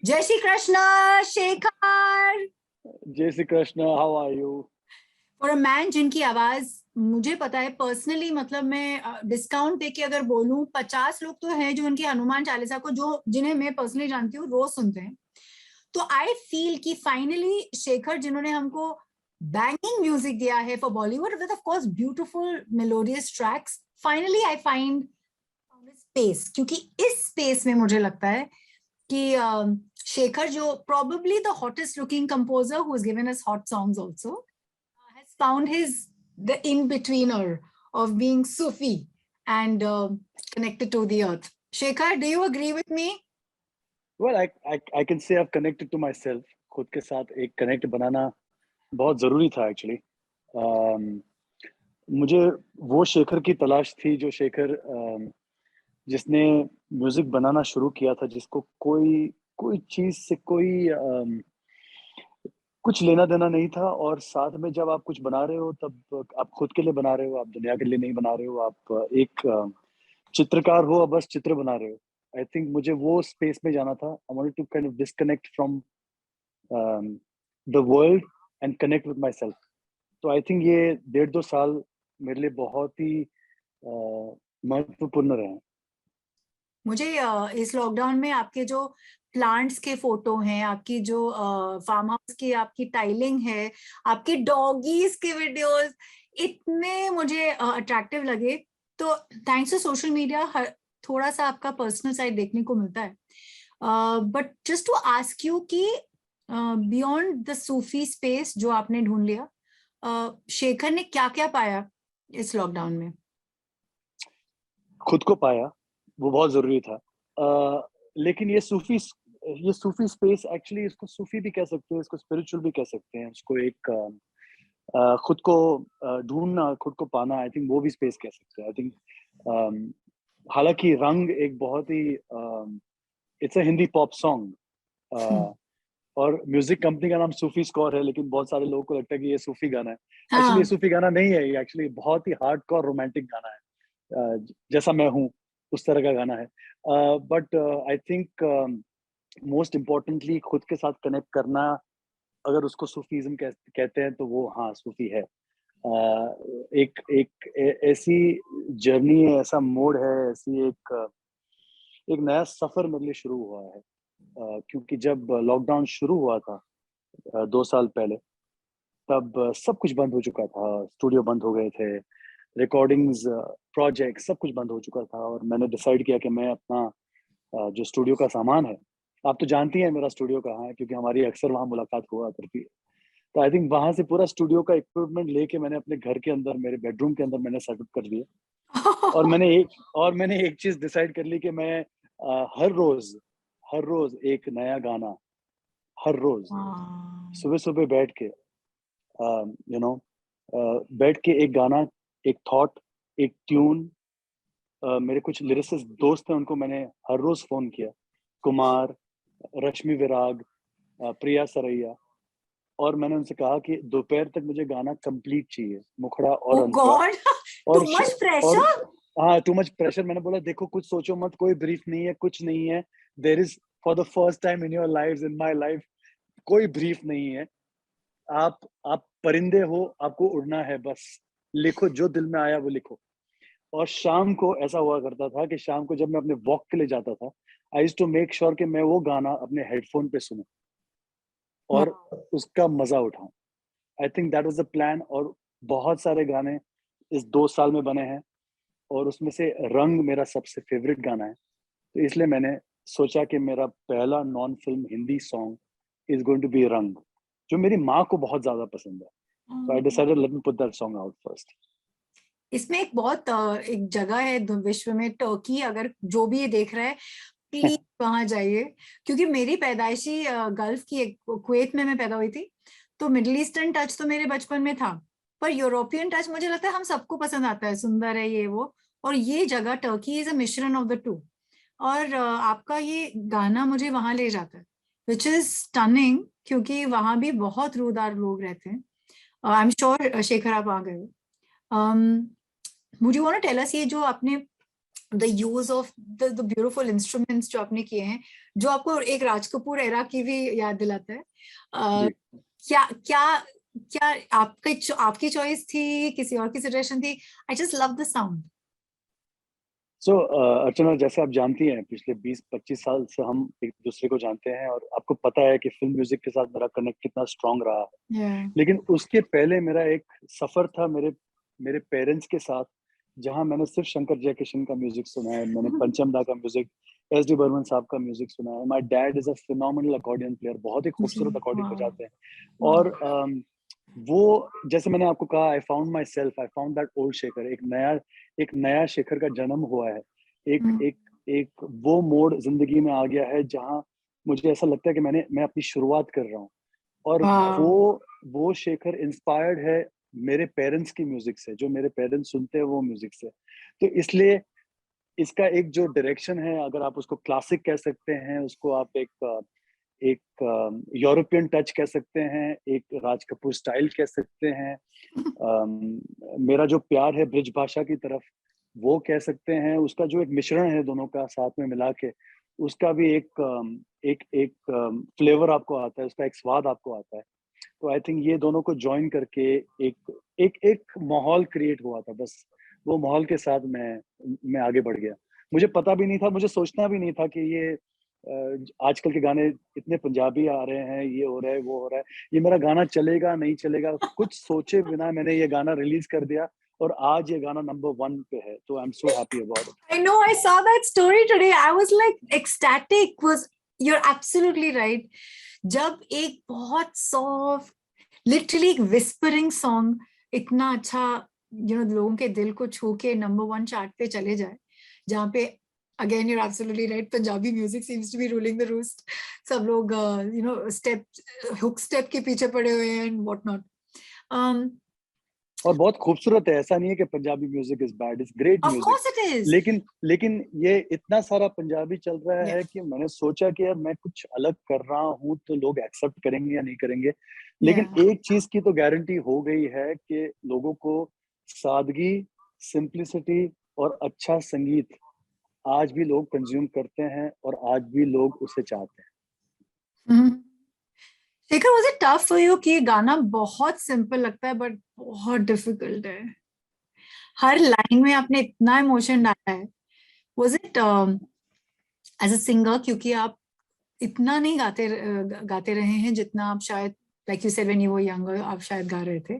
जय श्री कृष्ण शेखर। जय Shri Krishna, how are you? और मैन जिनकी आवाज मुझे पता है पर्सनली, मतलब मैं डिस्काउंट देके अगर बोलूं 50 लोग तो हैं जो उनकी हनुमान चालीसा को, जो जिन्हें मैं पर्सनली जानती हूँ, रोज सुनते हैं। तो आई फील कि फाइनली शेखर जिन्होंने हमको बैंगिंग म्यूजिक दिया है for Bollywood with of course beautiful melodious tracks, finally I find space. क्योंकि इस स्पेस में मुझे लगता है कि शेखर, जो probably the hottest looking composer who has given us hot songs also, has found the in-betweener of being Sufi and connected to the earth. Shekhar, do you agree with me? Well, I can say I've connected to myself. खुद के साथ एक connect बनाना बहुत जरूरी था actually. मुझे वो शेखर की तलाश थी, जो शेखर जिसने म्यूजिक बनाना शुरू किया था, जिसको कोई कोई चीज से कुछ लेना देना नहीं था। और साथ में जब आप कुछ बना रहे हो, तब आप खुद के लिए बना रहे हो, आप दुनिया के लिए नहीं बना रहे हो। आप एक चित्रकार हो, आप बस चित्र बना रहे हो। आई थिंक मुझे वो स्पेस में जाना था। I wanted to kind of disconnect from the world and connect with myself. तो आई थिंक ये 1.5-2 साल मेरे लिए बहुत ही महत्वपूर्ण रहे हैं। मुझे इस लॉकडाउन में आपके जो प्लांट्स के फोटो हैं, आपकी जो फार्म हाउस की आपकी टाइलिंग है, आपके डॉगीज के वीडियोस इतने मुझे अट्रैक्टिव लगे। तो थैंक्स टू सोशल मीडिया थोड़ा सा आपका पर्सनल साइड देखने को मिलता है। But just to ask you कि बियॉन्ड द सूफी स्पेस जो आपने ढूंढ लिया, शेखर ने क्या क्या पाया इस लॉकडाउन में? खुद को पाया, वो बहुत जरूरी था। लेकिन ये सूफी स्पेस, एक्चुअली इसको सूफी भी कह सकते हैं, इसको स्पिरिचुअल भी कह सकते हैं, उसको एक खुद को ढूंढना, खुद को पाना, आई थिंक वो भी स्पेस कह सकते हैं। आई थिंक हालांकि रंग एक बहुत ही it's a Hindi pop song, और म्यूजिक कंपनी का नाम सूफी स्कोर है, लेकिन बहुत सारे लोगों को लगता है कि ये सूफी गाना है। एक्चुअली ये हाँ। सूफी गाना नहीं है, ये एक्चुअली बहुत ही हार्डकोर रोमांटिक गाना है। जैसा मैं हूँ उस तरह का गाना है। But I think most importantly खुद के साथ कनेक्ट करना, अगर उसको सूफीज्म कहते हैं, तो वो हाँ सूफी है। एक एक ऐसी जर्नी है, ऐसा मोड है, ऐसी एक नया सफर मेरे लिए शुरू हुआ है। क्योंकि जब लॉकडाउन शुरू हुआ था 2 साल पहले, तब सब कुछ बंद हो चुका था, स्टूडियो बंद हो गए थे, रिकॉर्डिंग्स, प्रोजेक्ट, सब कुछ बंद हो चुका था। और मैंने डिसाइड किया कि मैं अपना जो स्टूडियो का सामान है, आप तो जानती हैं मेरा स्टूडियो कहाँ है, क्योंकि हमारी अक्सर वहाँ मुलाकात हुआ करती है। तो आई थिंक वहां से पूरा स्टूडियो का इक्विपमेंट लेके मैंने अपने घर के अंदर, मेरे बेडरूम के अंदर मैंने सेटअप कर दिया। और मैंने एक चीज डिसाइड कर ली कि मैं हर रोज एक नया गाना, हर रोज सुबह सुबह बैठ के, यू नो बैठ के एक गाना, एक थॉट, एक ट्यून, मेरे कुछ लिरिसिस्ट दोस्त हैं, उनको मैंने हर रोज फोन किया, कुमार, रश्मि विराग, प्रिया सरैया। और मैंने उनसे कहा कि दोपहर तक मुझे गाना कंप्लीट चाहिए, मुखड़ा और Oh अंतरा। God, और too much और pressure. हाँ, टू मच प्रेशर। मैंने बोला देखो, कुछ सोचो मत, कोई ब्रीफ नहीं है, कुछ नहीं है। There is, for the first time in your life, in my life, कोई ब्रीफ नहीं है। आप परिंदे हो, आपको उड़ना है बस। लिखो, जो दिल में आया वो लिखो। और शाम को ऐसा हुआ करता था कि शाम को जब मैं अपने वॉक के लिए जाता था, I used to make sure कि मैं वो गाना अपने हेडफोन पे सुनूं और Wow. उसका मजा उठाऊं। I think that was the plan. और बहुत सारे गाने इस 2 साल में बने हैं, और उसमें से रंग मेरा सबसे फेवरेट गाना है। तो इसलिए मैंने सोचा कि मेरा पहला non film Hindi song is going to be Rang, जो मेरी माँ को बहुत ज्यादा पसंद है। So I decided let me put that song out first. इसमें एक बहुत एक जगह है विश्व में, टर्की, अगर जो भी ये देख रहा है प्लीज वहां जाइए। क्योंकि मेरी पैदाइशी गल्फ की, एक कुवैत में मैं पैदा हुई थी, तो मिडिल ईस्टर्न टच तो मेरे बचपन में था, पर यूरोपियन टच मुझे लगता है हम सबको पसंद आता है, सुंदर है ये वो। और ये जगह टर्की इज अ मिश्रण ऑफ द टू। और आपका ये गाना मुझे वहां ले जाता है, विच इज स्टनिंग, क्योंकि वहां भी बहुत रूदार लोग रहते हैं। आई एम श्योर शेखर आप आ गए हो। Would you want to tell us, ये जो आपने the use of the beautiful instruments जो आपने किए हैं, जो आपको एक राज कपूर एरा की भी याद दिलाता है। जी। क्या क्या क्या आपकी चॉइस थी, किसी और की सजेशन थी? I just love the sound. So Archana, जैसे आप जानती हैं, पिछले 20-25 साल से हम एक दूसरे को जानते हैं, और आपको पता है कि फिल्म म्यूजिक के साथ मेरा कनेक्ट कितना स्ट्रांग रहा है। Yeah. लेकिन उसके पहले मेरा एक सफर था मेरे मेरे पेरेंट्स के साथ, जहां मैंने सिर्फ शंकर जयकिशन का म्यूजिक सुना है, मैंने पंचम दा का म्यूजिक, एस डी बर्मन साहब का म्यूजिक सुना है। My dad is a phenomenal accordion player, बहुत ही जी, खूबसूरत अकॉर्डियन वाह बजाते हैं। वाह। और वो, जैसे मैंने आपको कहा, I found that old Shekhar, एक नया शेखर का जन्म हुआ है। एक एक एक वो मोड़ जिंदगी में आ गया है जहां मुझे ऐसा लगता है कि मैं अपनी शुरुआत कर रहा हूँ। और वाह। वो शेखर इंस्पायर्ड है मेरे पेरेंट्स की म्यूजिक से, जो मेरे पेरेंट्स सुनते हैं वो म्यूजिक से। तो इसलिए इसका एक जो डायरेक्शन है, अगर आप उसको क्लासिक कह सकते हैं, उसको आप एक यूरोपियन टच कह सकते हैं, एक राज कपूर स्टाइल कह सकते हैं, मेरा जो प्यार है ब्रिज भाषा की तरफ वो कह सकते हैं, उसका जो एक मिश्रण है दोनों का साथ में मिला के, उसका भी एक फ्लेवर आपको आता है, उसका एक स्वाद आपको आता है। तो आई थिंक ये दोनों को ज्वाइन करके एक एक माहौल क्रिएट हुआ था। बस वो माहौल के साथ मैं आगे बढ़ गया। मुझे पता भी नहीं था, मुझे सोचना भी नहीं था कि ये आजकल के गाने इतने पंजाबी आ रहे हैं, ये हो रहा है, वो हो रहा है, ये मेरा गाना चलेगा नहीं चलेगा, कुछ सोचे बिना मैंने ये गाना रिलीज कर दिया, और आज ये गाना नंबर 1 पे है। तो I am so happy about it. I know, I saw that story today. I was like ecstatic. You're absolutely right. जब एक बहुत सॉफ्ट, लिटरली एक विस्परिंग सॉन्ग इतना अच्छा लोगों के दिल को छू के नंबर 1 चार्ट पे चले जाए, जहाँ पे again you're absolutely right, Punjabi music seems to be ruling the roost. सब लोग स्टेप, हुक स्टेप के पीछे पड़े हुए हैं and what not. और बहुत खूबसूरत है, ऐसा नहीं है कि Punjabi music is bad, it's great Of music. course it is. लेकिन ये इतना सारा पंजाबी चल रहा Yeah. है कि मैंने सोचा कि यार मैं कुछ अलग कर रहा हूँ तो लोग एक्सेप्ट करेंगे या नहीं करेंगे। लेकिन Yeah. एक चीज की तो गारंटी हो गई है कि लोगों को सादगी, सिंप्लिसिटी और अच्छा संगीत आज भी लोग कंज्यूम करते हैं, और आज भी लोग उसे चाहते हैं। Shekhar, was it tough for you कि ये गाना बहुत सिंपल लगता है बट बहुत डिफिकल्ट है? हर लाइन में आपने इतना इमोशन डाला है। Was it as a singer, क्योंकि आप इतना नहीं गाते रहे हैं जितना आप शायद, like you said when you were younger, आप शायद गा रहे थे,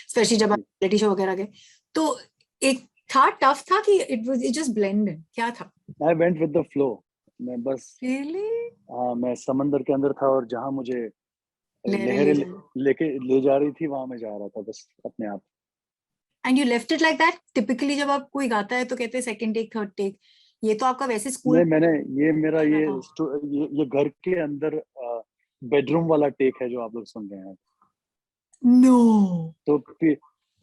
स्पेशली जब आप रियलिटी शो वगैरह गए। तो एक था, टफ था कि इट जस्ट ब्लेंडेड, क्या था? I went with the flow. मैं बस रियली? मैं समंदर के अंदर था, और जहां मुझे लहरें ले लहरें जाए। लेके ले जा रही थी, वहां मैं जा रहा था बस अपने आप। And you left it like that? Typically जब आप कोई गाता है तो कहते हैं सेकंड टेक, थर्ड टेक, ये तो आपका वैसे स्कूल नहीं, मैंने ये मेरा चल रहा था। ये घर के अंदर बेडरूम वाला टेक है जो आप लोग सुन रहे हैं। नो।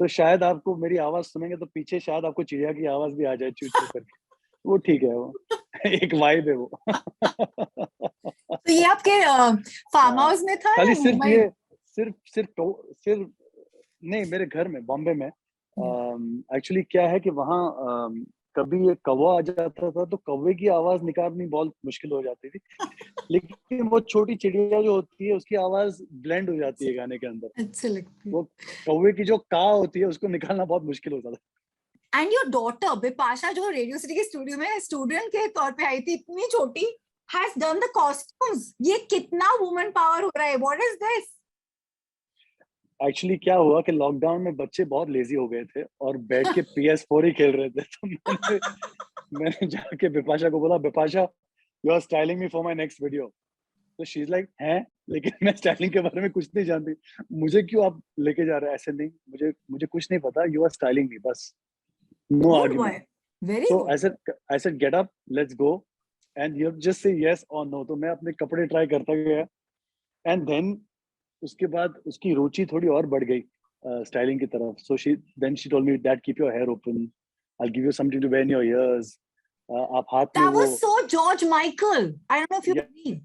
तो शायद आपको मेरी आवाज सुनेंगे तो पीछे शायद आपको चिड़िया की आवाज भी आ जाए, चू चू करके। वो ठीक है, वो एक वाइब है वो। तो ये आपके फार्म हाँ, हाउस में था या खाली सिर्फ मुंबई? ये सिर्फ सिर्फ सिर्फ नहीं, मेरे घर में, बॉम्बे में। एक्चुअली क्या है कि वहाँ कभी ये कौवा आ जाता था, तो कौवे की आवाज निकालनी बहुत मुश्किल हो जाती थी। लेकिन वो छोटी चिड़िया जो होती है उसकी आवाज ब्लेंड हो जाती है गाने के अंदर। अच्छे लगती है। वो कौवे की जो का होती है उसको निकालना बहुत मुश्किल होता था। एंड योर डॉटर बिपाशा, जो रेडियो सिटी के स्टूडियो में स्टूडेंट के तौर पे आई थी, इतनी छोटी, हैज डन द कॉस्ट्यूम्स। ये कितना वुमन पावर हो रहा है, व्हाट इज दिस? एक्चुअली क्या हुआ कि लॉकडाउन में बच्चे बहुत लेजी हो गए थे और बैठ के PS4 ही खेल रहे थे। तो मैंने जाके बिपाशा को बोला, Bipasha, you are styling me for my next video. तो शी इज लाइक, हैं, लेकिन मैं स्टाइलिंग के बारे में कुछ नहीं जानती, मुझे क्यों आप लेके जा रहे हैं? ऐसे नहीं, मुझे कुछ नहीं पता, यू आर स्टाइलिंग मी, बस, no good argument. Boy, very तो good. I said get up, let's go, and you just say yes और नो। तो मैं अपने कपड़े ट्राई करता गया, एंड देन उसके बाद उसकी रुचि थोड़ी और बढ़ गई स्टाइलिंग की तरफ। So she told me, dad keep your hair open, I will give you something to wear in your ears. आप हाथ में दैट वो, was so George Michael, I don't know if you believe.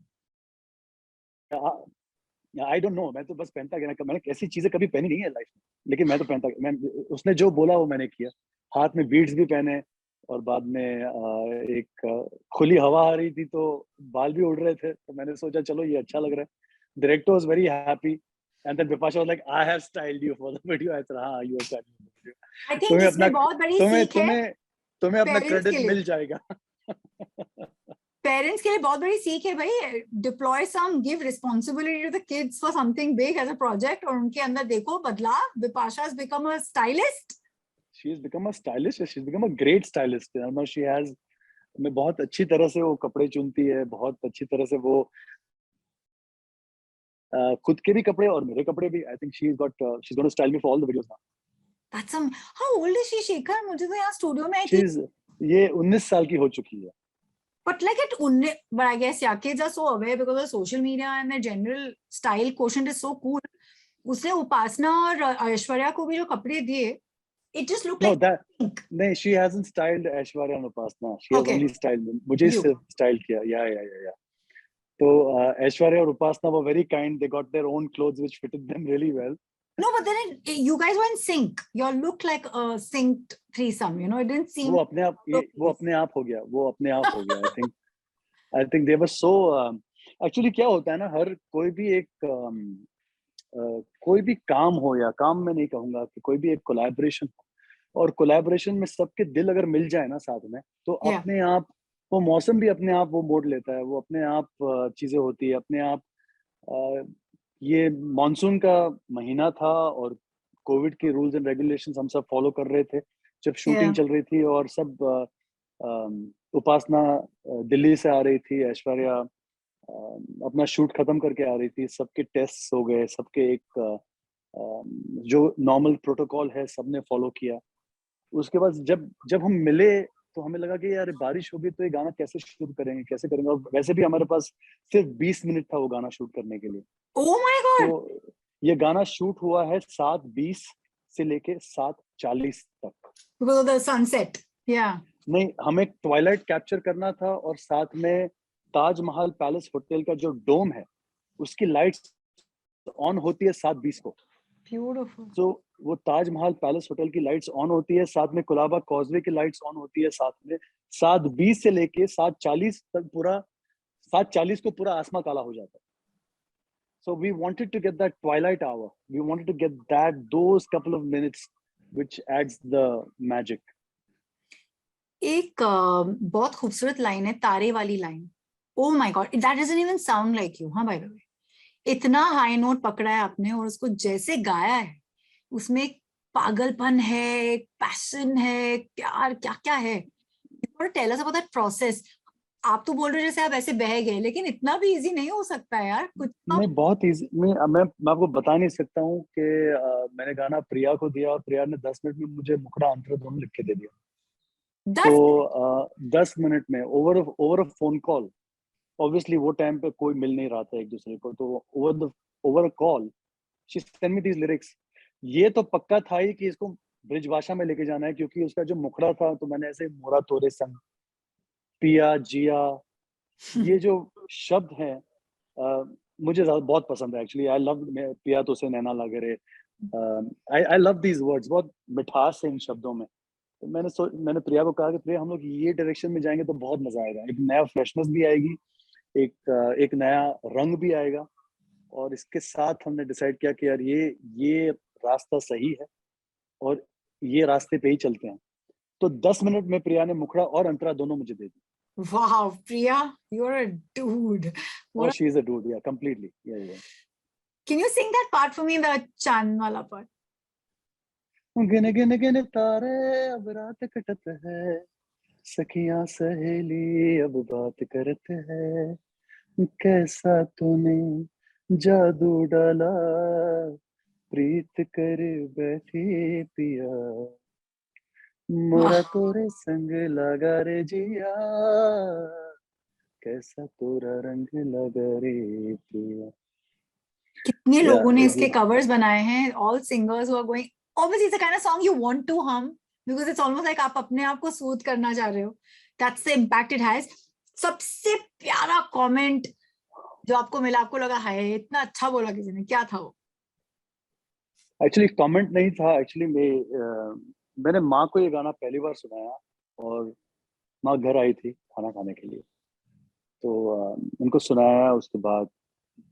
I don't know, मैं तो बस पहनता गया, मैंने ऐसी चीजें कभी पहनी नहीं है लाइफ में, लेकिन मैं तो पहनता गया। मैं, उसने जो बोला वो मैंने किया। हाथ में बीड्स भी पहने, और बाद में एक खुली हवा आ रही थी तो बाल भी उड़ रहे थे, तो मैंने सोचा चलो ये अच्छा लग रहा है। Director was very happy and then Bipasha was like I have styled you for the video. I said हाँ you are styled video, I think तुम्हें अपना इसमें बहुत बड़ी तुम्हें सीख है तुम्हें तुम्हें अपना पेरेंट्स के क्रेडिट लिए। मिल जाएगा। पेरेंट्स के लिए बहुत बड़ी सीख है भाई, deploy some, give responsibility to the kids for something big as a project, और उनके अंदर देखो बदलाव। Bipasha has become a stylist. She has become a stylist, she has become a great stylist. Now she has, मैं बहुत अच्छी तरह से वो कपड़े चुनती है, बहुत अच्छी तरह से वो खुद के भी कपड़े और मेरे कपड़े भी। I think she is got she is gonna style me for all the videos now. That's some. How old is she Shekhar? मुझे तो यहाँ स्टूडियो में आई शी थी। इज, ये 19 साल की हो चुकी है। But like at but I guess yeah, kids are so aware because of social media and their general style quotient is so cool. उसने उपासना और ऐश्वर्या को भी जो कपड़े दिए, it just looked No, like that pink. नहीं, she hasn't styled Aishwarya and Upasana. She has Okay, only styled me. मुझे you. सिर्फ style किया। Yeah. तो Aishwarya और Upasana were very kind. They got their own clothes which fitted them really well. No, but then you guys were in sync. You all looked like a synced threesome. You know, it didn't seem. वो अपने आप वो अपने आप हो गया, वो अपने आप हो गया। I think they were so actually क्या होता है ना, हर कोई भी एक कोई भी काम हो, या काम मैं नहीं कहूंगा, कि कोई भी एक कोलैबोरेशन, और कोलैबोरेशन में सबके दिल अगर मिल जाए ना साथ में, तो Yeah. अपने आप वो मौसम भी अपने आप वो मोड़ लेता है, वो अपने आप चीजें होती है अपने आप। अ, ये मानसून का महीना था और कोविड के रूल्स एंड रेगुलेशंस हम सब फॉलो कर रहे थे जब शूटिंग Yeah. चल रही थी, और सब उपासना दिल्ली से आ रही थी, ऐश्वर्या अपना शूट खत्म करके आ रही थी, सबके टेस्ट हो गए, सबके एक जो नॉर्मल प्रोटोकॉल है सबने फॉलो किया। उसके बाद जब जब हम मिले तो हमें लगा कि यार बारिश होगी तो ये गाना कैसे शूट करेंगे, कैसे करेंगे, और वैसे भी हमारे पास सिर्फ 20 मिनट था वो गाना शूट करने के लिए। Oh my God. तो ये गाना शूट हुआ है 7:20 से लेके 7:40 तक। Because of the sunset. Yeah. नहीं, हमें ट्वाइलाइट कैप्चर करना था, और साथ में ताजमहल पैलेस होटल का जो डोम है उसकी लाइट्स ऑन होती है 7:20 को। Beautiful. तो वो ताजमहल पैलेस होटल की लाइट्स ऑन होती है, साथ में कुलाबा कॉजवे की लाइट्स ऑन होती है साथ में। 7:20 से लेके 7:40 तक पूरा, 7:40 को पूरा आसमां काला हो जाता है। So we wanted to get that twilight hour. We wanted to get those couple of minutes which adds the magic. एक बहुत खूबसूरत लाइन है, तारे वाली line. Oh my God, that doesn't even sound like you. हाँ, by the way, इतना high note पकड़ा है आपने, और उसको जैसे गाया है उसमें एक पागलपन है, एक पैशन है, प्यार, क्या क्या है। Tell us about that process. आप तो बोल रहे हो जैसे आप ऐसे बह गए, लेकिन इतना भी इजी नहीं हो सकता है यार कुछ। नहीं, बहुत इजी। मैं आपको बता नहीं सकता हूँ कि मैंने गाना प्रिया को दिया और प्रिया ने 10 मिनट में मुझे मुखड़ा अंतरा दोनों लिख के दे दिया। 10 तो 10 मिनट में over a phone call. Obviously वो टाइम पे कोई मिल नहीं रहा था एक दूसरे को, तो over a call she send me these lyrics. ये तो पक्का था ही कि इसको ब्रिज भाषा में लेके जाना है, क्योंकि उसका जो मुखड़ा था, तो मैंने ऐसे मोरा तोरे संग, पिया जिया, ये जो शब्द हैं मुझे बहुत पसंद है एक्चुअली। आई लव पिया तो से नैना लागे रे। आई लव दीज वर्ड्स, बहुत मिठास है इन शब्दों में। तो मैंने प्रिया को कहा कि प्रिया, हम लोग ये डायरेक्शन में जाएंगे तो बहुत मजा आएगा, एक नया फ्रेशनेस भी आएगी, एक नया रंग भी आएगा। और इसके साथ हमने डिसाइड किया कि यार ये रास्ता सही है और ये रास्ते पे ही चलते हैं। तो 10 मिनट में प्रिया ने मुखड़ा और अंतरा दोनों मुझे दे दी। Wow Priya, you are a dude. और she is a dude, yeah completely. Yeah can you sing that part for me, the चांद वाला पार्ट? गिन गिन गिन तारे अब रात कटत है, सखियां सहेली अब बात करते हैं, कैसा तूने जादू डाला प्रीत कर बैठी पिया, मोरा तोरे संग लगा रे जिया, कैसा तोरा रंग लगा रे पिया। कितने लोगों ने इसके Yeah, कवर्स बनाए हैं, all singers who are going, obviously it's a kind of song you want to hum, because it's almost like आप अपने आप को सूद करना चाह रहे हो। That's the impact it has. सबसे प्यारा कमेंट जो आपको मिला, आपको लगा हाय इतना अच्छा बोला किसी ने, क्या था वो? एक्चुअली कमेंट नहीं था। एक्चुअली मैंने माँ को ये गाना पहली बार सुनाया और माँ घर आई थी खाना खाने के लिए, तो उनको सुनाया। उसके बाद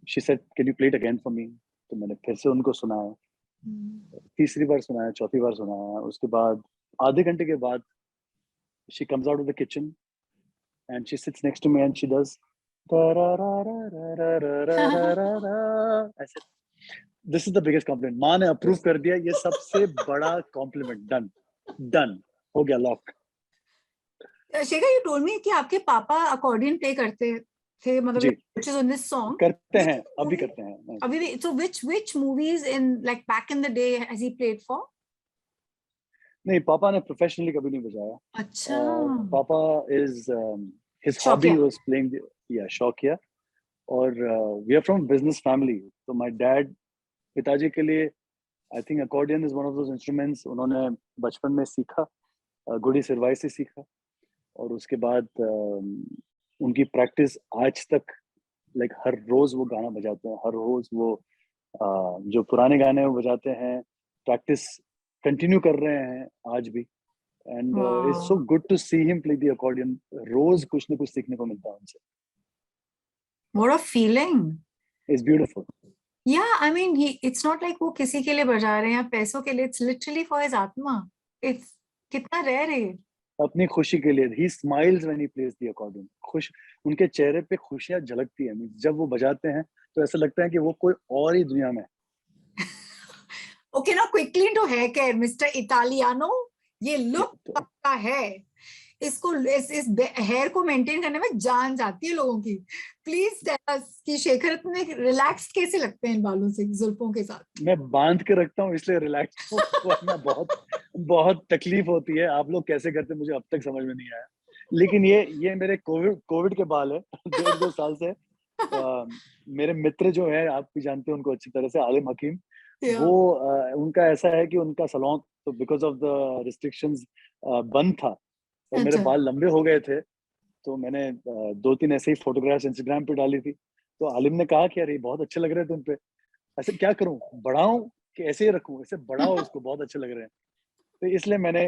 she said can you play it again for me, तो मैंने फिर से उनको सुनाया, तीसरी बार सुनाया, चौथी बार सुनाया। उसके बाद आधे घंटे के बाद she comes out of the kitchen and she sits next to me and she does ऐसे। This is the biggest compliment, माँ ने अप्रूव कर दिया, ये सबसे बड़ा कॉम्प्लीमेंट। डन, डन हो गया, lock. Shekhar, you told me कि आपके पापा अकॉर्डियन प्ले करते थे, मतलब जी, which is on this song. करते Which हैं, अभी movie? करते हैं। अभी भी, so which movies in like back in the day has he played for? नहीं, पापा ने प्रोफेशनली कभी नहीं बजाया। अच्छा, पापा इज हिज हॉबी शौकिया। वाज प्लेइंग, या शौकिया। और we are from business family, तो माय डैड, पिताजी के लिए I think accordion is one of those instruments. उन्होंने बचपन में सीखा, गुड़ी सिरवाई से सीखा, और उसके बाद उनकी प्रैक्टिस आज तक, लाइक हर रोज वो गाना बजाते हैं, हर रोज वो जो पुराने गाने वो बजाते हैं, प्रैक्टिस कंटिन्यू कर रहे हैं आज भी। And it's so Wow, good to see him play the accordion. रोज कुछ ना कुछ सीखने को मिलता है उनसे। what a feeling. It's beautiful. Yeah, I mean, it's not like वो किसी के लिए बजा रहे हैं या पैसों के लिए, it's literally for his आत्मा. It's कितना rare है ये. अपनी खुशी के लिए, ही smiles when he plays the accordion. खुश, उनके चेहरे पे खुशियां झलकती है जब वो बजाते हैं, तो ऐसा लगता है कि वो कोई और ही दुनिया में है। Okay, now quickly into hair care, Mr. Italiano. ये लुक तो पक्का है, इसको इस हेयर को मेंटेन करने में जान जाती है लोगों की। प्लीज टेल अस कि शेखर इतने रिलैक्स्ड कैसे लगते हैं इन बालों से, जुल्फों के साथ। मैं बांध के रखता हूँ इसलिए रिलैक्स हूँ, वरना बहुत बहुत तकलीफ होती है। आप लोग कैसे करते हैं मुझे अब तक समझ में नहीं आया। लेकिन ये मेरे कोविड कोविड के बाल है। 1.5-2 साल से मेरे मित्र जो है, आप भी जानते हैं उनको अच्छी तरह से, आलिम हकीम, वो Yeah. उनका ऐसा है कि उनका सैलून तो बिकॉज ऑफ द रिस्ट्रिक्शंस बंद था, और मेरे अच्छा, बाल लंबे हो गए थे। तो मैंने 2-3 ऐसे ही फोटोग्राफ्स इंस्टाग्राम पे डाली थी, तो आलिम ने कहा कि यार ये बहुत अच्छे लग रहे हैं तुम पे। ऐसे क्या करूं, बढ़ाऊं कि ऐसे ही रखूं, ऐसे बढ़ाओ इसको, बहुत अच्छे लग रहे हैं। तो इसलिए मैंने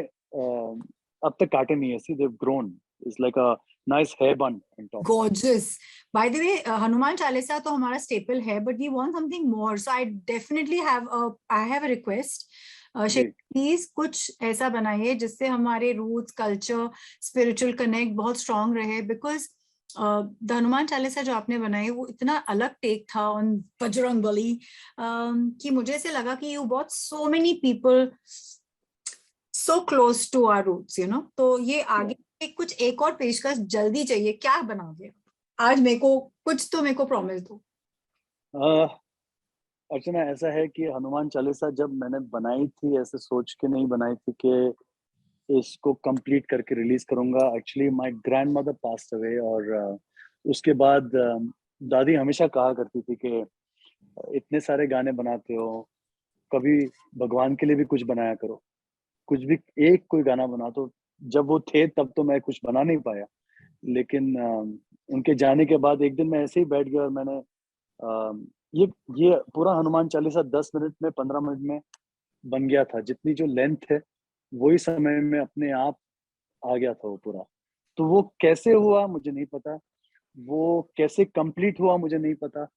अब तक काटे नहीं है, see they grown, it's like a nice hair bun in top. gorgeous. By the way, Hanuman Chalisa तो हमारा स्टेपल है, but we want something more. So I have a request. जी, प्लीज कुछ ऐसा बनाइए जिससे हमारे रूट्स, कल्चर, स्पिरिचुअल कनेक्ट बहुत स्ट्रांग रहे, बिकॉज द हनुमान चालीसा जो आपने बनाई वो इतना अलग टेक था ऑन बजरंगबली, कि मुझे ऐसे लगा कि you bought so many people so close to our roots, you know. तो ये आगे कुछ एक और पेशकश जल्दी चाहिए, क्या बनाओगे आज? मेरे को कुछ तो मेरे को प्रॉमिस दो। अर्चना, ऐसा है कि हनुमान चालीसा जब मैंने बनाई थी, ऐसे सोच के नहीं बनाई थी कि इसको कंप्लीट करके रिलीज करूंगा। Actually my grandmother passed away, और उसके बाद दादी हमेशा कहा करती थी कि इतने सारे गाने बनाते हो, कभी भगवान के लिए भी कुछ बनाया करो, कुछ भी एक कोई गाना बना। तो जब वो थे तब तो मैं कुछ बना नहीं पाया, लेकिन उनके जाने के बाद एक दिन मैं ऐसे ही बैठ गया और मैंने ये ये पूरा हनुमान चालीसा 10 मिनट में, 15 मिनट में बन गया था। जितनी जो लेंथ है, वही समय में अपने आप आ गया था वो पूरा। तो वो कैसे हुआ मुझे नहीं पता, वो कैसे कंप्लीट हुआ मुझे नहीं पता।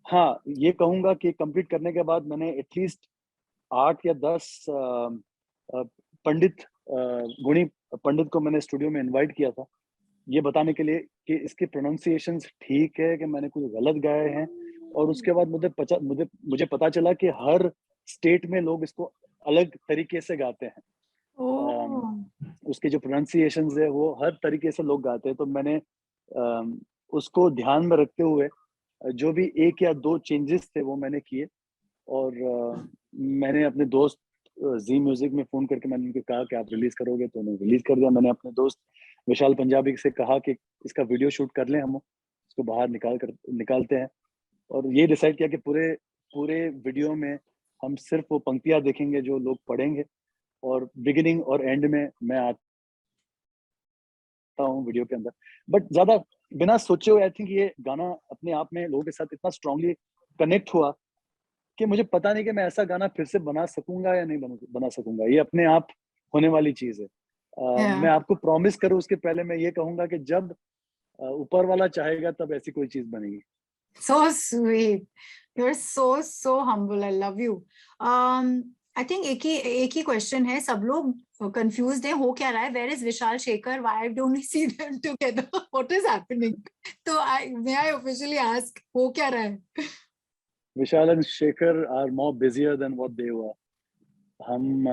हाँ, ये कहूंगा कि कंप्लीट करने के बाद मैंने एटलीस्ट 8 या 10 पंडित, गुणी पंडित को मैंने स्टूडियो में इनवाइट किया था, ये बताने के लिए कि इसके प्रोनाउंसिएशंस ठीक है कि मैंने कुछ गलत गाए हैं। और उसके बाद मुझे पता चला कि हर स्टेट में लोग इसको अलग तरीके से गाते हैं। अम, ओह, उसके जो प्रोनाउंसिएशंस है वो हर तरीके से लोग गाते हैं। तो मैंने उसको ध्यान में रखते हुए जो भी 1 या 2 चेंजेस थे वो मैंने किए। और मैंने अपने दोस्त जी म्यूजिक में फोन करके मैंने उनको कहा कि आप रिलीज करोगे, तो उन्होंने रिलीज कर दिया। मैंने अपने दोस्त विशाल पंजाबी से कहा कि इसका वीडियो शूट कर लें, हम इसको बाहर निकालते हैं। और ये डिसाइड किया कि पूरे पूरे वीडियो में हम सिर्फ वो पंक्तियां देखेंगे जो लोग पढ़ेंगे, और बिगिनिंग और एंड में मैं आता हूँ वीडियो के अंदर। बट ज्यादा बिना सोचे हुए, आई थिंक ये गाना अपने आप में लोगों के साथ इतना स्ट्रांगली कनेक्ट हुआ कि मुझे पता नहीं कि मैं ऐसा गाना फिर से बना सकूंगा या नहीं बना सकूंगा। ये अपने आप होने वाली चीज है। मैं आपको प्रॉमिस करूं उसके पहले मैं ये कहूंगा कि जब ऊपर वाला चाहेगा तब ऐसी कोई चीज बनेगी। So sweet. You're so humble. I love you. I think एक ही क्वेश्चन है, सब लोग कंफ्यूज्ड हैं, हो क्या रहा है? Where is Vishal Shekhar? Why don't we see them together? What is happening? तो may I officially ask, हो क्या रहा है? Vishal and Shekhar are more busier than what they were. हम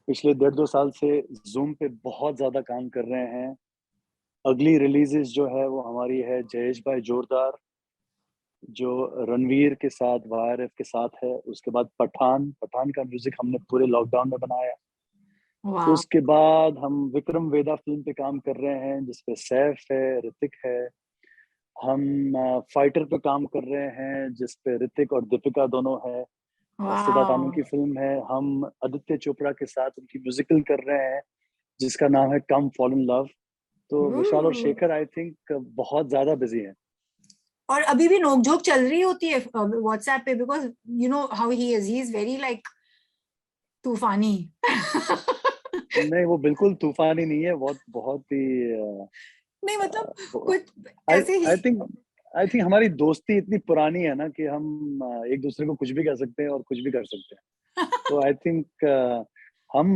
पिछले 1.5-2 साल से जूम पे बहुत ज्यादा काम कर रहे हैं। अगली रिलीजेस जो है वो हमारी है जयेश भाई जोरदार, जो रणवीर के साथ वायरएफ के साथ है। उसके बाद पठान का म्यूजिक हमने पूरे लॉकडाउन में बनाया। Wow. उसके बाद हम विक्रम वेदा फिल्म पे काम कर रहे हैं जिसपे सैफ है, ऋतिक है। हम फाइटर पे काम कर रहे हैं जिसपे ऋतिक और दीपिका दोनों है। सिद्धार्थ आनंद Wow. की फिल्म है। हम आदित्य चोपड़ा के साथ उनकी म्यूजिकल कर रहे हैं जिसका नाम है कम फॉल इन लव। तो विशाल और Ooh. शेखर आई थिंक बहुत ज्यादा बिजी हैं। और अभी भी नोकझोंक चल रही होती है व्हाट्सएप पे, because you know how he is very like तूफानी। नहीं, वो बिल्कुल तूफानी नहीं है, बहुत बहुत ही नहीं मतलब कुछ आई ऐसे ही। आई थिंक आई थिंक हमारी दोस्ती इतनी पुरानी है ना कि हम एक दूसरे को कुछ भी कर सकते हैं और कुछ भी कर सकते हैं। तो आई थिंक हम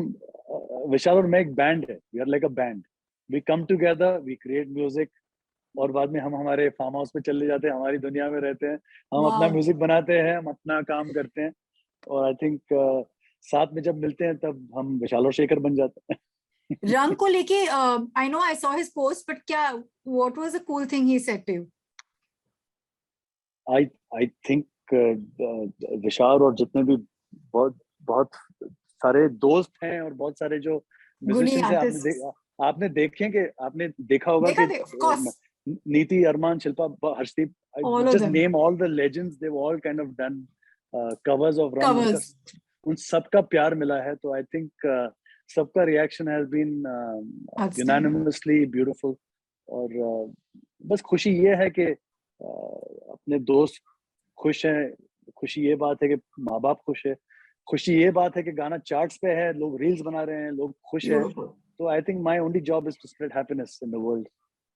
विशाल और मैं एक बैंड है, we are like a band. We come together, we create music और बाद में हम हमारे फार्म हाउस पे चले जाते हैं, हमारी दुनिया में रहते हैं। हम अपना वाह। म्यूजिक बनाते हैं, हम अपना काम करते हैं और आई थिंक साथ में जब मिलते हैं तब हम विशाल और शेखर बन जाते हैं। रंग को लेके I know I saw his post, but क्या what was the cool thing he said to you? I I think Vishal और जितने भी बहुत बहुत सारे दोस्त हैं और बहुत सारे जो गुनी म्यूजिशियंस हैं, आर्टिस्ट। आपने देखे कि आपने देखा होगा देखा कि दे of course, Neeti, Armaan, Shilpa, Harshdeep, all of just them name all the legends, they all kind of done covers of Rang. उनका कवर्स। उन सबका प्यार मिला है। तो आई थिंक सबका reaction has been outstanding. Unanimously beautiful. और बस खुशी ये है कि अपने दोस्त खुश हैं, खुशी ये बात है कि माँ बाप खुश है, खुशी ये बात है कि गाना चार्ट्स पे है, लोग रील्स बना रहे हैं, लोग खुश है। ब्यूटीफुल। तो I think my only job is to spread happiness in the world.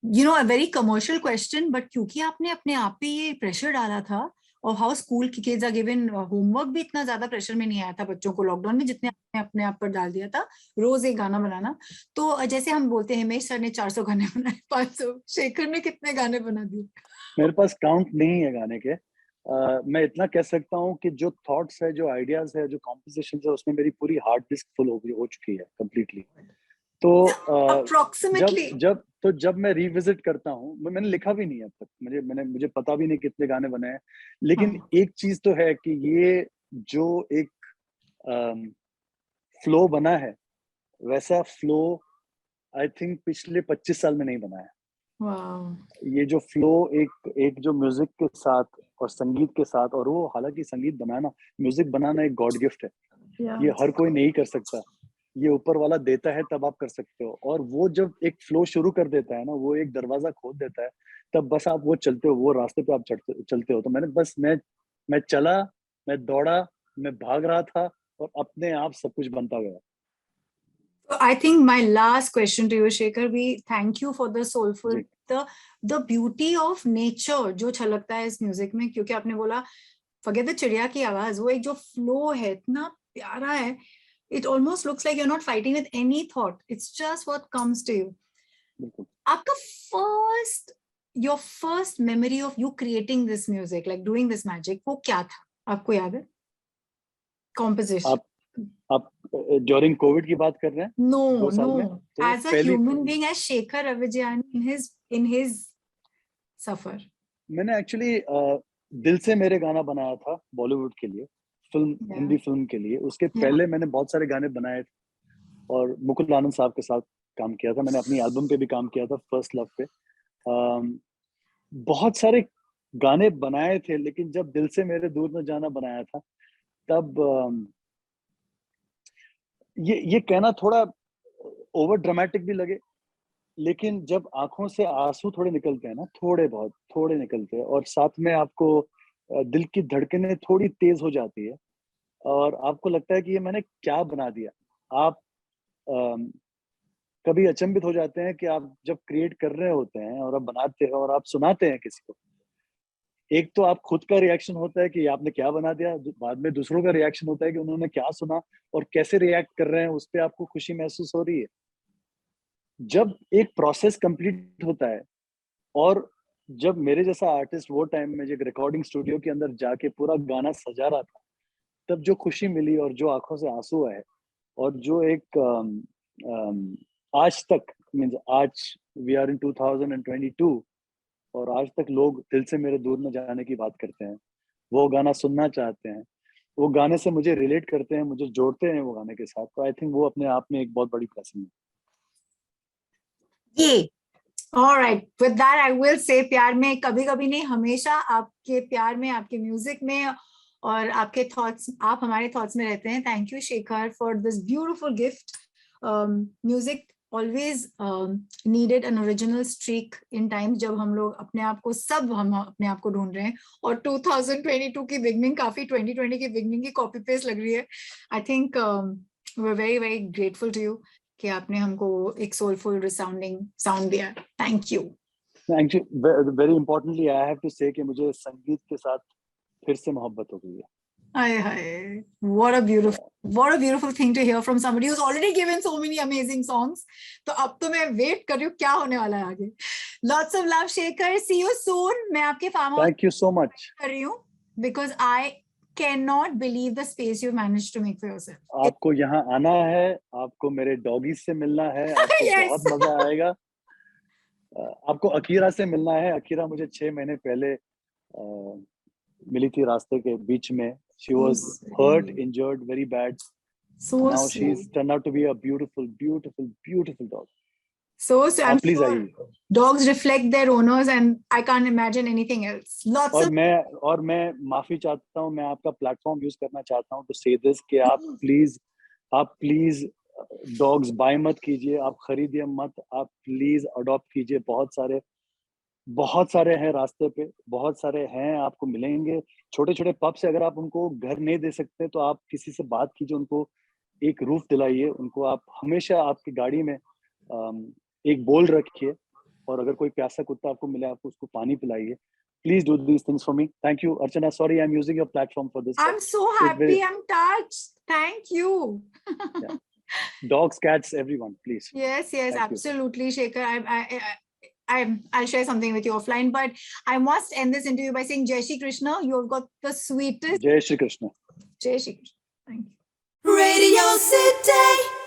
You know a very commercial question, but क्योंकि आपने अपने आप पे ये प्रेशर डाला था, और हाउ स्कूल की किड्स आर गिवन होमवर्क भी इतना ज्यादा प्रेशर में नहीं आया था बच्चों को लॉकडाउन में जितने आपने अपने आप पर डाल दिया था, रोज एक गाना बनाना। तो जैसे हम बोलते हैं हिमेश सर ने 400 गाने बनाए, 500, शेखर ने कितने गाने बना दिए? मेरे पास काउंट नहीं है गाने के। मैं इतना कह सकता हूँ कि जो थॉट्स है, जो आइडियाज है, जो कॉम्पोजिशन है, उसमें मेरी पूरी हार्ड डिस्क फुल हो चुकी है कंप्लीटली। तो जब अप्रोक्सीमेटली। जब मैं रिविजिट करता हूँ, मैंने लिखा भी नहीं है अब तक, मुझे पता भी नहीं कितने गाने बने हैं। लेकिन हाँ। एक चीज तो है कि ये जो एक फ्लो बना है, वैसा फ्लो आई थिंक पिछले 25 साल में नहीं बना है। वाह। ये जो फ्लो एक एक जो म्यूजिक के साथ और संगीत के साथ, और वो हालांकि संगीत बनाना, म्यूजिक बनाना एक गॉड गिफ्ट है, या ये हर कोई नहीं कर सकता। ये ऊपर वाला देता है तब आप कर सकते हो। और वो जब एक फ्लो शुरू कर देता है ना, वो एक दरवाजा खोल देता है, तब बस आप वो चलते हो, वो रास्ते पे आप चलते हो। तो मैं चला, मैं दौड़ा, मैं भाग रहा था और अपने आप सब कुछ बनता गया। So I think my last question to you, Shekhar, we thank you for the soulful, ji. the beauty of nature जो छलकता है इस म्यूजिक में, क्योंकि आपने बोला forget the चिड़िया की आवाज, वो एक जो फ्लो है इतना प्यारा है, it almost looks like you're not fighting with any thought, it's just what comes to you. बिल्कुल। आपका your first memory of you creating this music, like doing this magic, वो क्या था? आपको याद है? Composition. आप आप ड्यूरिंग कोविड की बात कर रहे हैं? No, 2 साल में no. तो As a पहली human being, as Shekhar Avijayani in his suffer. मैंने एक्चुअली दिल से मेरे गाना बनाया था बॉलीवुड के लिए, Yeah. हिंदी फिल्म के लिए। उसके Yeah. पहले मैंने बहुत सारे गाने बनाए थे और मुकुल आनंद साहब के साथ काम किया था। मैंने अपनी एल्बम पे भी काम किया था, फर्स्ट लव पे। अम, बहुत सारे गाने बनाए थे, लेकिन जब दिल से मेरे दूर न जाना बनाया था, तब ये कहना थोड़ा ओवर ड्रामेटिक भी लगे, लेकिन जब आंखों से आंसू थोड़े निकलते हैं ना, थोड़े बहुत थोड़े निकलते हैं, और साथ में आपको दिल की धड़कनें थोड़ी तेज हो जाती है और आपको लगता है कि ये मैंने क्या बना दिया। आप कभी अचंभित हो जाते हैं कि आप जब क्रिएट कर रहे होते हैं और आप बनाते हैं और आप सुनाते हैं किसी को, एक तो आप खुद का रिएक्शन होता है कि आपने क्या बना दिया, बाद में दूसरों का रिएक्शन होता है कि उन्होंने क्या सुना और कैसे रिएक्ट कर रहे हैं, उस पे आपको खुशी महसूस हो रही है। जब एक प्रोसेस कंप्लीट होता है और जब मेरे जैसा आर्टिस्ट वो टाइम में जब रिकॉर्डिंग स्टूडियो के अंदर जाके पूरा गाना सजा रहा था, तब जो खुशी मिली और जो आंखों से आंसू आए और जो एक आज तक मीन्स आज वी आर इन 2022 और आज तक लोग दिल से मेरे दूर न जाने की बात करते हैं, वो गाना सुनना चाहते हैं, वो गाने से मुझे रिलेट करते हैं, मुझे जोड़ते हैं वो गाने के साथ, तो आई थिंक वो अपने आप में एक बहुत बड़ी ब्लेसिंग है। ये alright, with that I will say प्यार में कभी कभी नहीं, हमेशा आपके प्यार में, आपके म्यूजिक में और आपके थॉट्स, आप हमारे थॉट्स में रहते हैं। Thank you Shekhar for this beautiful gift. Music always needed an original streak in times जब हम लोग अपने आप को, सब हम अपने आप को ढूंढ रहे हैं, और 2022 की बिगनिंग काफी 2020 की बिगनिंग की कॉपी पेस्ट लग रही है। I think we are very very grateful to you कि आपने हमको एक सोलफुल रिसाउंडिंग साउंड दिया। Thank you. Thank you. Very importantly I have to say कि मुझे संगीत के साथ फिर से मोहब्बत हो गई है। What a beautiful thing to hear from somebody who's already given so many amazing songs. तो अब तो मैं वेट कर रही हूँ क्या होने वाला है आगे। Lots of love Shekhar, see you soon. मैं आपके farm house Thank you so much कर रही हूँ because I cannot believe the space you managed to make for yourself. आपको यहाँ आना है, आपको मेरे डॉगीज से मिलना है, आपको Yes. बहुत मजा आएगा। आपको अकीरा से मिलना है। अकीरा मुझे 6 महीने पहले मिली थी रास्ते के बीच में। She was hurt, injured, very bad. So now sweet. she's turned out to be a beautiful, beautiful, beautiful dog. So I'm please sure आइए। dogs reflect their owners and I can't imagine anything else. Lots और of मैं माफी चाहता हूँ, मैं आपका platform use करना चाहता हूँ to say this कि आप प्लीज डॉग्स बाय मत कीजिए, आप खरीदिए मत, आप प्लीज अडॉप्ट कीजिए। बहुत सारे हैं रास्ते पे, बहुत सारे हैं, आपको मिलेंगे। छोटे छोटे पप से अगर आप उनको घर नहीं दे सकते तो आप किसी से बात कीजिए, उनको एक रूफ दिलाइए, उनको आप हमेशा आपकी गाड़ी में एक बोल रखिए, और अगर कोई प्यासा कुत्ता आपको मिले आप उसको पानी पिलाइए। Please do these things for me. Thank you, Archana. Sorry, I'm using your platform for this. I'm so happy. I'm touched. Thank you. Yeah. Dogs, cats, everyone, please. Yes, Thank absolutely, Shekhar. I'll share something with you offline, but I must end this interview by saying Jai Shri Krishna. You've got the sweetest. Jai Shri Krishna. Jai Shri Krishna. Thank you. Radio City.